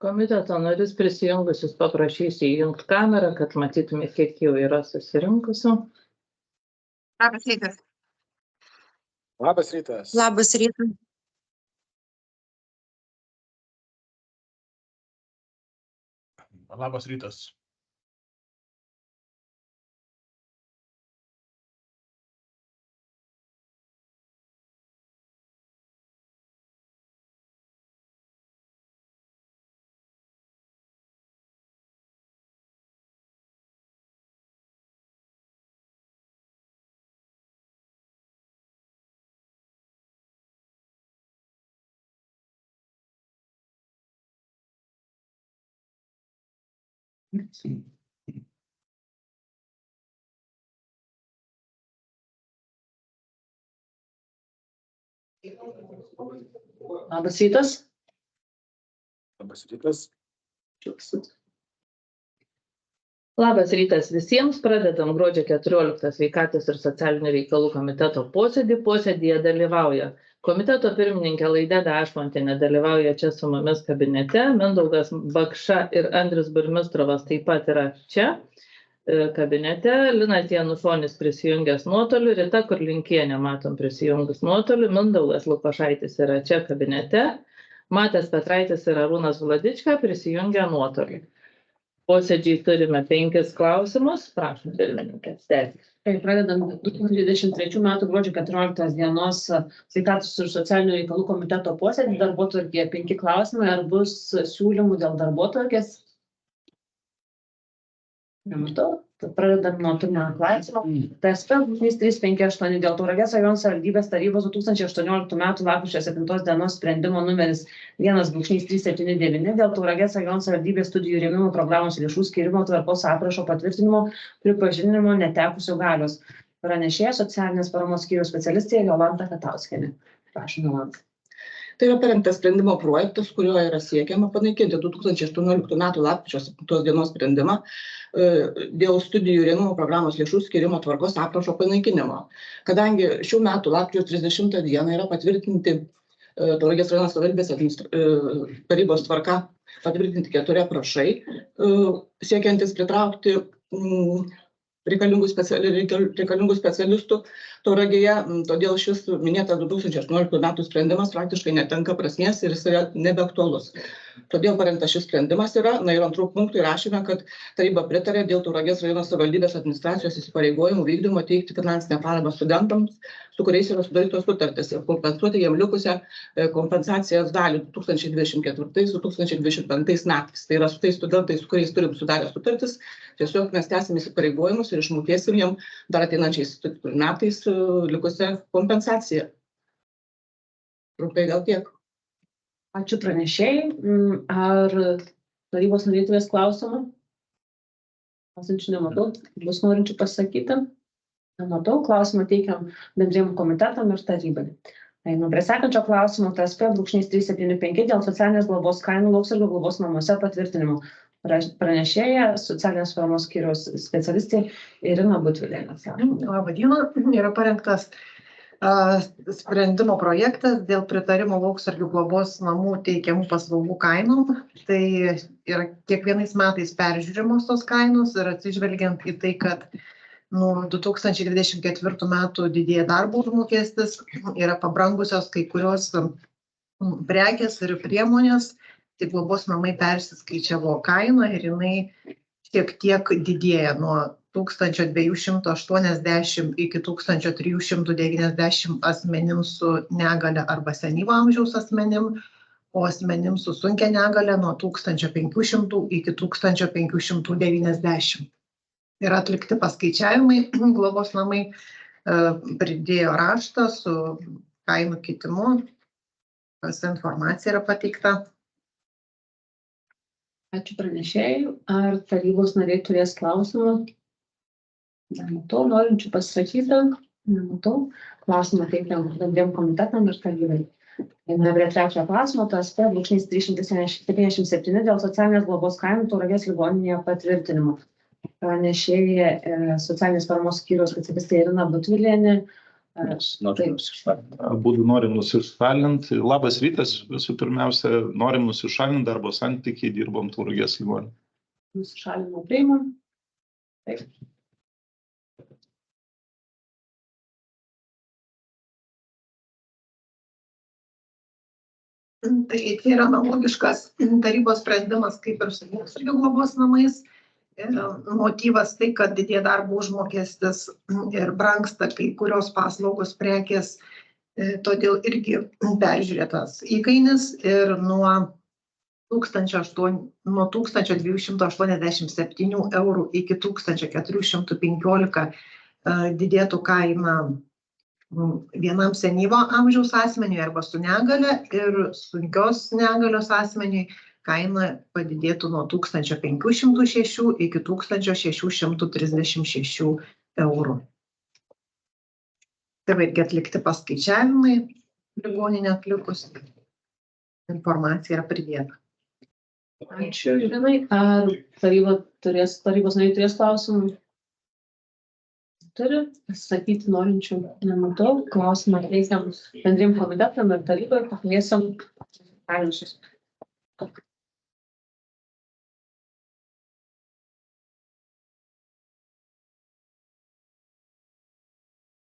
Komiteto narys prisijungusius paprašysiu įjungti kamerą, kad matytume, kiek jau yra susirinkusių. Labas rytas. Labas rytas. Labas rytas. Labas rytas. Labas rytas. Labas rytas. Labas rytas visiems. Pradedam gruodžio 14 sveikatos ir socialinių reikalų komiteto posėdį. Posėdyje dalyvauja komiteto pirmininkė Laideda Ašmontienė, dalyvauja čia su mumis kabinete. Mindaugas Bakša ir Andrius Burmistrovas taip pat yra čia kabinete. Linas Janušonis prisijungęs nuotoliu, Rita Kurlinkienė matom prisijungus nuotoliu, Mindaugas Lukošaitis yra čia kabinete, Matas Petraitis ir Arūnas Vladička prisijungia nuotoliu. Posėdžiai turime 5 klausimus. Prašom, pirmininkė, stebės. Pradedam 2023 metų gruodžio 14 dienos sveikatos ir socialinių reikalų komiteto posėdį. Darbotvarkėje 5 klausimai. Ar bus siūlymų dėl darbotvarkės? Nematau. Pradedam nuo pirmojo klausimo. TSP 358 dėl Tauragės rajono savivaldybės tarybos 2018 metų lapkričio 7 dienos sprendimo numeris 1/379 dėl Tauragės rajono savivaldybės studijų rėmimo programos lėšų skyrimo tvarkos aprašo patvirtinimo pripažinimo netekusių galios. Pranešėja socialinės paramos skyriaus specialistė Jolanta Katauskienė. Prašom, Jolanta. Tai yra parengtas sprendimo projektas, kuriuo yra siekiama panaikinti 2018 metų lapkričio 7 dienos sprendimą dėl studijų rėmimo programos lėšų skyrimo tvarkos aprašo panaikinimo. Kadangi šių metų lapkričio 30 dieną yra patvirtinti Tauragės rajono savivaldybės tarybos tvarka patvirtinti 4 aprašai, siekiantis pritraukti reikalingų specialistų Tauragėje, todėl šis minėtas 2018 metų sprendimas praktiškai netenka prasmės ir jis yra nebeaktualus. Todėl parengtas šis sprendimas yra, ir antrų punktų įrašėme, kad taryba pritarė dėl Tauragės rajono savivaldybės administracijos įsipareigojimų vykdymo teikti finansinę paramą studentams, su kuriais yra sudarytos sutartys ir kompensuoti jiem likusią kompensacijos dalį 2024-2025 metais. Tai yra su tais studentais, su kuriais turim sudarę sutartis, tiesiog mes tęsim įsipareigojimus ir išmokėsim jiem dar ateinančiais metais likusią kompensaciją. Trumpai gal tiek. Ačiū pranešėjai. Ar tarybos nariai turės klausimą? Esančių nematau. Bus norinčių pasakyti? Nematau. Klausimą teikiam bendriem komitetam ir tarybai. Einam prie sekančio klausimo. TSP 375 dėl socialinės globos kainų Lauksargio globos namuose patvirtinimo. Pranešėja socialinės paramos skyriaus specialistė Irina Butvilienė. Labą dieną. Yra parengtas sprendimo projektas dėl pritarimo Lauksargių globos namų teikiamų paslaugų kainom. Tai yra kiekvienais metais peržiūrimos tos kainos ir atsižvelgiant į tai, kad nuo 2024 metų didėja darbo užmokestis, yra pabrangusios kai kurios prekės ir priemonės, tai globos namai persiskaičiavo kainą ir jinai šiek tiek didėja nuo 1280 iki 1390 asmenim su negale arba senyvo amžiaus asmenim, o asmenim su sunkia negale nuo 1500 iki 1590. Yra atlikti paskaičiavimai, globos namai pridėjo raštą su kainų kitimu, visa informacija yra pateikta. Ačiū pranešėjai. Ar tarybos nariai turės klausimą? Nematau. Norinčių pasakyti? Nematau. Klausimą teikiam bendriem komitetam ir tarybai. Einame prie trečiojo klausimo. TSP 377 dėl socialinės globos kainų Tauragės ligoninėje patvirtinimo. Pranešėja socialinės paramos skyriaus specialistė Irina Butvilienė. Abudu norim nusišalinti. Labas rytas, visų pirmiausia, norim nusišalinti darbo santykiai, dirbom Tauragės ligoninėje. Nusišalinimo priimam. Taip. Tai yra analogiškas tarybos sprendimas kaip ir su Sargių globos namais. Motyvas tai, kad didėja darbo užmokestis ir brangsta kai kurios paslaugos prekės, todėl irgi peržiūrėtas įkainis ir nuo 1287 eurų iki 1415 didėtų kaina vienam senyvo amžiaus asmeniui arba su negale ir sunkios negalios asmeniui kaina padidėtų nuo 1506 iki 1636 eurų. Tai irgi atlikti paskaičiavimai ligoninė atlikus. Informacija yra pridėta. Ačiū, Irinai. Ar tarybos nariai turės klausimų? Turi pasakyti norinčių, nematau. Klausimą teikiam bendriem komitetam ir tarybai, pakviesim pavyzdžius.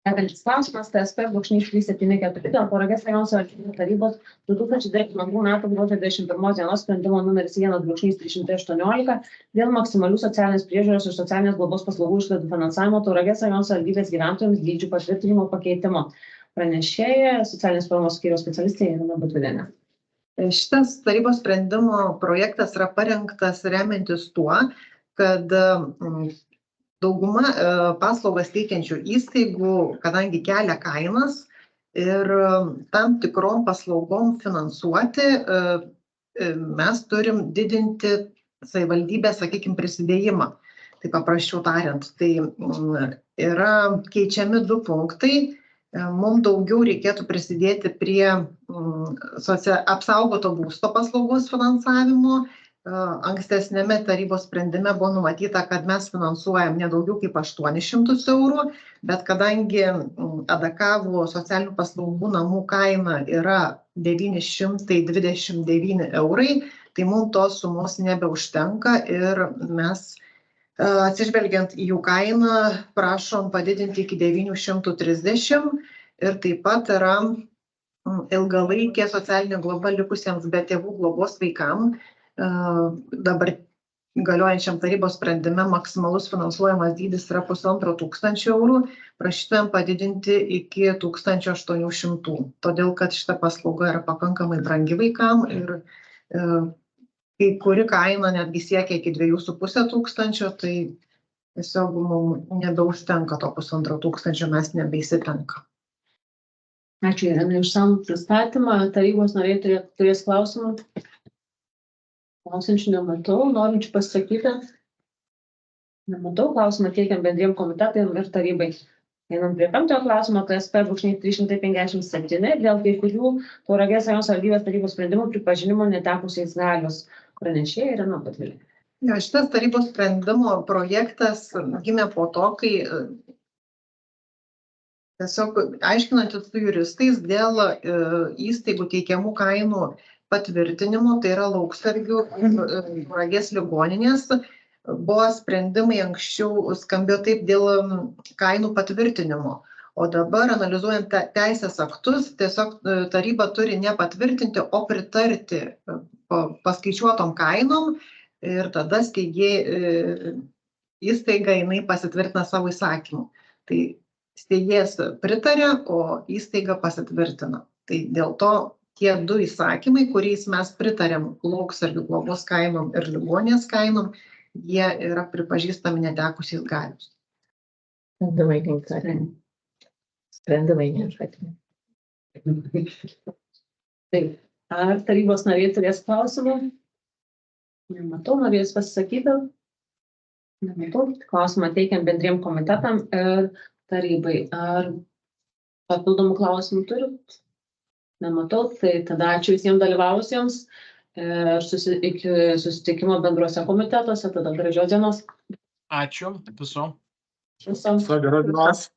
Sekantis klausimas, TSP/374 dėl Tauragės rajono savivaldybės tarybos 2022 metų gruodžio 21 dienos sprendimo numeris 1/318 dėl maksimalių socialinės priežiūros ir socialinės globos paslaugų išlaidų finansavimo Tauragės rajono savivaldybės gyventojams dydžių patvirtinimo pakeitimo. Pranešėja socialinės paramos skyriaus specialistė Irina Butvidienė. Šitas tarybos sprendimo projektas yra parengtas remiantis tuo, kad dauguma paslaugas teikiančių įstaigų, kadangi kelia kainas ir tam tikrom paslaugom finansuoti, mes turim didinti savivaldybės, sakykime, prisidėjimą. Tai paprasčiau tariant, tai yra keičiami 2 punktai. Mums daugiau reikėtų prisidėti prie apsaugoto būsto paslaugos finansavimo. Ankstesnėme tarybos sprendime buvo numatyta, kad mes finansuojam ne daugiau kaip 800 eurų, bet kadangi Adakavų socialinių paslaugų namų kaina yra 929 eurai, tai mums tos sumos nebeužtenka ir mes atsižvelgiant į jų kainą prašom padidinti iki 930 ir taip pat yra ilgalaikė socialinė globa likusiems be tėvų globos vaikams. Dabar galiojančiam tarybos sprendime maksimalus finansuojamas dydis yra 1500 eurų, prašytumėm padidinti iki 1800, todėl kad šita paslauga yra pakankamai brangi vaikam ir kai kuri kaina netgi siekia iki 2500, tai tiesiog mums nebeužtenka to 1500, mes nebeįsitenka. Ačiū, Irinai, už samų pristatymą. Tarybos nariai turės klausimų. Klausančių nematau, norinčių pasakyti. Nematau, klausimą teikiam bendriem komitetam ir tarybai. Einam prie 5 klausimo, TSP/357 dėl kai kurių Tauragės rajono savivaldybės tarybos sprendimų pripažinimo netekusiais galios. Pranešėja Irina Butvidienė. Šitas tarybos sprendimo projektas gimė po to, kai tiesiog aiškinantis su juristais dėl įstaigų teikiamų kainų patvirtinimo, tai yra Lauksargių Tauragės ligoninės, buvo sprendimai anksčiau skambėjo taip dėl kainų patvirtinimo. O dabar, analizuojant teisės aktus, tiesiog taryba turi ne patvirtinti, o pritarti paskaičiuotom kainom ir tada steigėjai įstaiga jinai pasitvirtina savo įsakymu. Tai steigėjas pritarė, o įstaiga pasitvirtina. Tai dėl to tie 2 įsakymai, kuriais mes pritarėm Lauksargių globos kainom ir ligoninės kainom, jie yra pripažįstami netekusiais galios. Sprendimai neįsakymai. Sprendimai neįsakymai. Taip, ar tarybos nariai turės klausimų? Nematau, norės pasisakyti. Nematau, klausimą teikiam bendriem komitetam ir tarybai. Ar papildomų klausimų turit? Nematau, tai tada ačiū visiems dalyvavusiems ir iki susitikimo bendruose komitetuose, tada gražios dienos. Ačiū visom. Geros dienos.